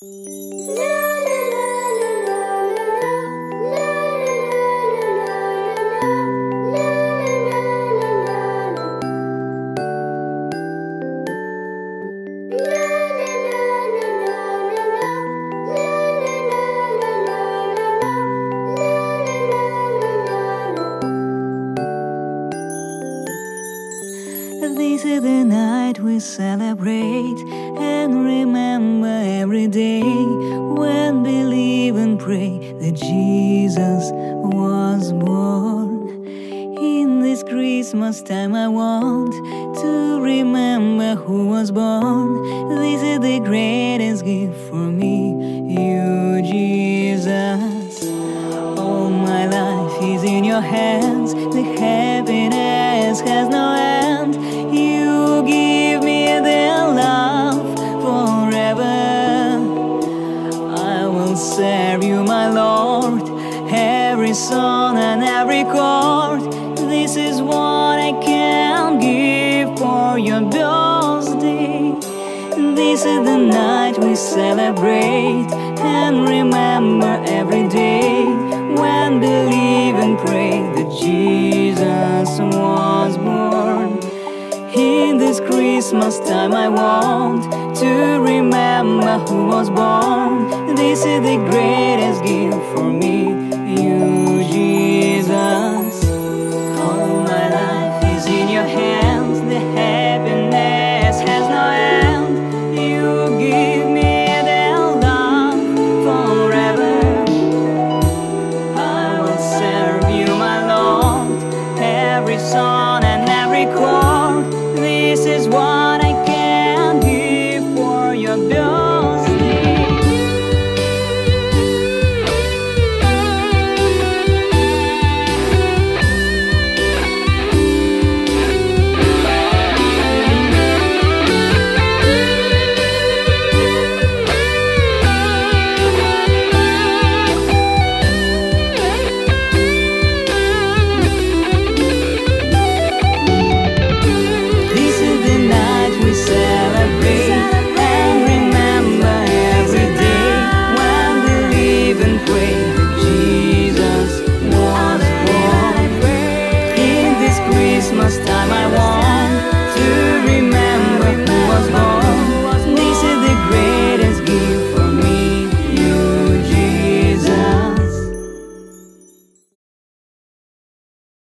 This is the night we celebrate and remember every day when believe and pray that Jesus was born. In this Christmas time I want to remember who was born. This is the greatest gift for me, you Jesus. All my life is in your hands, the happiness has no end. You give me the love forever. I will serve you, my Lord, every song and every chord. This is what I can give for your birthday. This is the night we celebrate and remember every day when believe and pray that Jesus was born. In this Christmas time I want to remember who was born. This is the greatest gift for me,